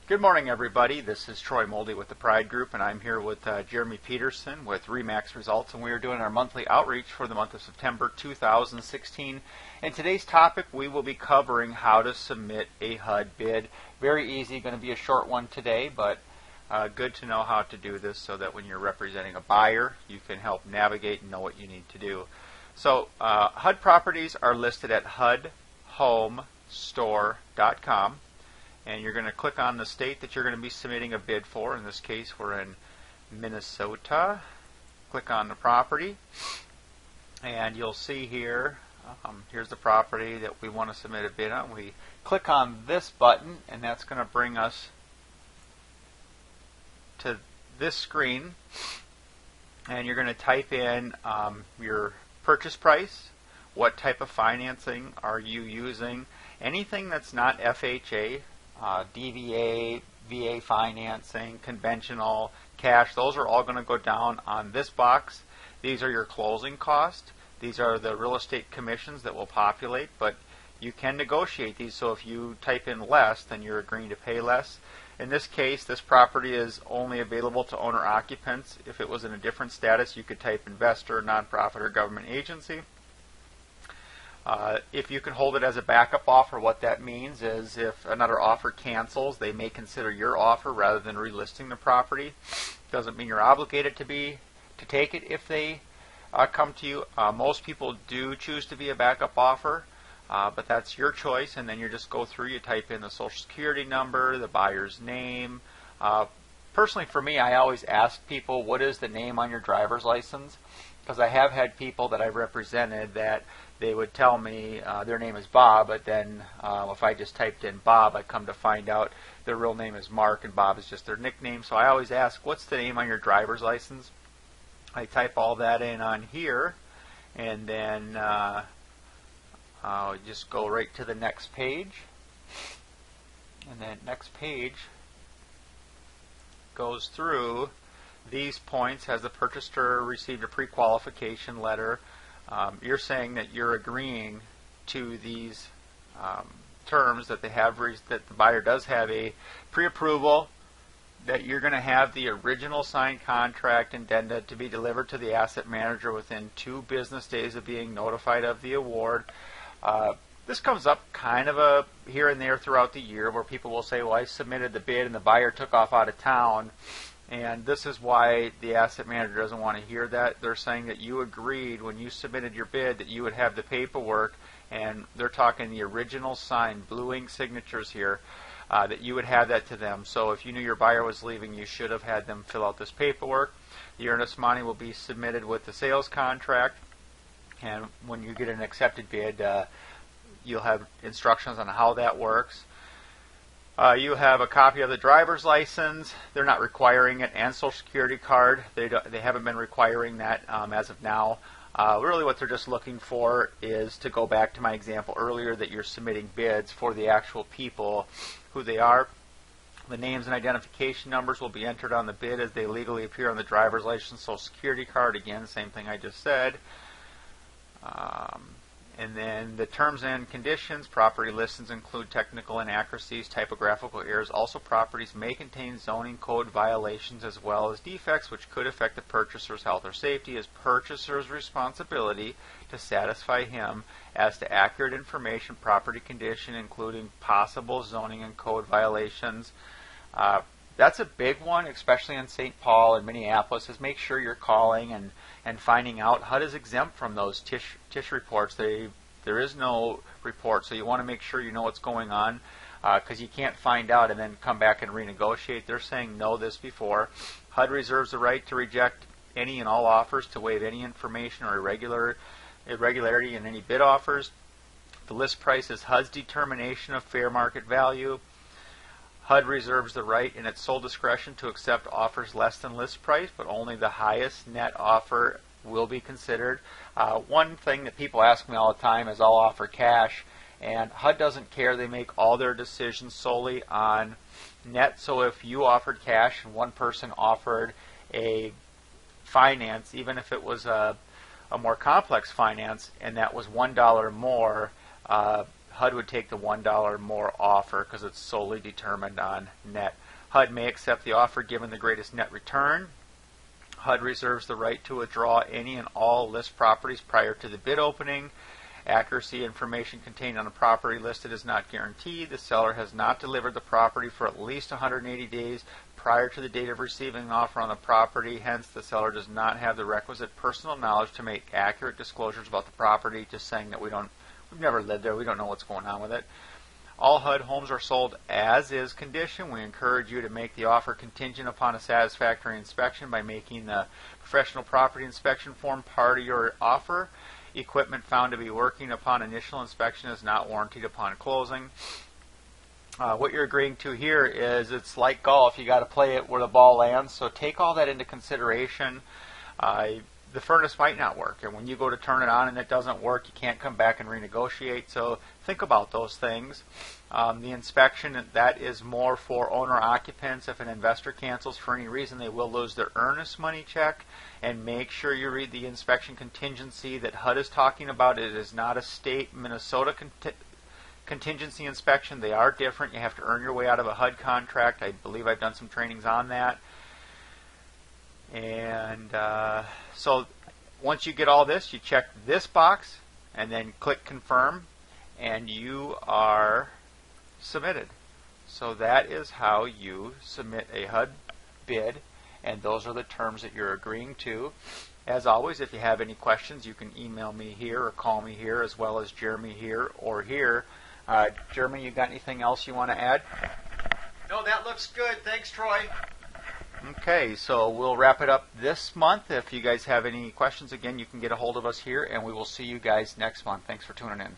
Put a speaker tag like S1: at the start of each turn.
S1: Good morning, everybody. This is Troy Moldy with the Pride Group, and I'm here with Jeremy Peterson with RE/MAX Results, and we are doing our monthly outreach for the month of September 2016. In today's topic, we will be covering how to submit a HUD bid. Very easy, going to be a short one today, but good to know how to do this so that when you're representing a buyer, you can help navigate and know what you need to do. So HUD properties are listed at HUDhomestore.com. And you're going to click on the state that you're going to be submitting a bid for. In this case, we're in Minnesota. Click on the property, and you'll see here, here's the property that we want to submit a bid on. We click on this button, and that's going to bring us to this screen. And you're going to type in your purchase price, what type of financing are you using, anything that's not FHA, DVA, VA financing, conventional, cash, those are all going to go down on this box. These are your closing costs. These are the real estate commissions that will populate, but you can negotiate these, so if you type in less, then you're agreeing to pay less. In this case, this property is only available to owner-occupants. If it was in a different status, you could type investor, nonprofit, or government agency. If you can hold it as a backup offer, what that means is if another offer cancels, they may consider your offer rather than relisting the property. Doesn't mean you're obligated to take it if they come to you. Most people do choose to be a backup offer, but that's your choice. And then you just go through, you type in the social security number, the buyer's name. Personally, for me, I always ask people, what is the name on your driver's license? Because I have had people that I've represented that they would tell me their name is Bob, but then if I just typed in Bob, I come to find out their real name is Mark and Bob is just their nickname. So I always ask, what's the name on your driver's license? I type all that in on here, and then I'll just go right to the next page. And then next page goes through these points. Has the purchaser received a pre-qualification letter? You're saying that you're agreeing to these terms, that that the buyer does have a pre-approval, that you're going to have the original signed contract intended to be delivered to the asset manager within 2 business days of being notified of the award. This comes up kind of here and there throughout the year where people will say, well, I submitted the bid and the buyer took off out of town. And this is why the asset manager doesn't want to hear that. They're saying that you agreed when you submitted your bid that you would have the paperwork, and they're talking the original signed blue ink signatures here, that you would have that to them. So if you knew your buyer was leaving, you should have had them fill out this paperwork. The earnest money will be submitted with the sales contract, and when you get an accepted bid, you'll have instructions on how that works. You have a copy of the driver's license. They're not requiring it, and social security card. They haven't been requiring that as of now. Really what they're just looking for is to go back to my example earlier that you're submitting bids for the actual people, who they are. The names and identification numbers will be entered on the bid as they legally appear on the driver's license, social security card. Again, same thing I just said. And then the terms and conditions, property listings include technical inaccuracies, typographical errors. Also, properties may contain zoning code violations as well as defects which could affect the purchaser's health or safety. It is purchaser's responsibility to satisfy him as to accurate information, property condition, including possible zoning and code violations. That's a big one, especially in St. Paul and Minneapolis, is make sure you're calling and finding out. HUD is exempt from those TISH reports. There is no report, so you want to make sure you know what's going on, because you can't find out and then come back and renegotiate. They're saying know this before. HUD reserves the right to reject any and all offers, to waive any information or irregularity in any bid offers. The list price is HUD's determination of fair market value. HUD reserves the right in its sole discretion to accept offers less than list price, but only the highest net offer will be considered. One thing that people ask me all the time is I'll offer cash, and HUD doesn't care. They make all their decisions solely on net. So if you offered cash and one person offered a finance, even if it was a more complex finance and that was $1 more, HUD would take the $1 more offer because it's solely determined on net. HUD may accept the offer given the greatest net return. HUD reserves the right to withdraw any and all list properties prior to the bid opening. Accuracy information contained on the property listed is not guaranteed. The seller has not delivered the property for at least 180 days prior to the date of receiving an offer on the property. Hence, the seller does not have the requisite personal knowledge to make accurate disclosures about the property, just saying that we've never lived there, we don't know what's going on with it. All HUD homes are sold as is condition. We encourage you to make the offer contingent upon a satisfactory inspection by making the professional property inspection form part of your offer. Equipment found to be working upon initial inspection is not warranted upon closing. What you're agreeing to here is it's like golf. You got to play it where the ball lands. So take all that into consideration. The furnace might not work, and when you go to turn it on and it doesn't work, you can't come back and renegotiate. So think about those things. The inspection, that is more for owner occupants. If an investor cancels for any reason, they will lose their earnest money check. And make sure you read the inspection contingency that HUD is talking about. It is not a state Minnesota contingency inspection. They are different. You have to earn your way out of a HUD contract. I believe I've done some trainings on that. And so once you get all this, you check this box and then click confirm, and you are submitted. So that is how you submit a HUD bid, and those are the terms that you're agreeing to. As always, if you have any questions, you can email me here or call me here, as well as Jeremy here or here. Jeremy, you got anything else you want to add?
S2: No, that looks good. Thanks, Troy.
S1: Okay, so we'll wrap it up this month. If you guys have any questions, again, you can get a hold of us here, and we will see you guys next month. Thanks for tuning in.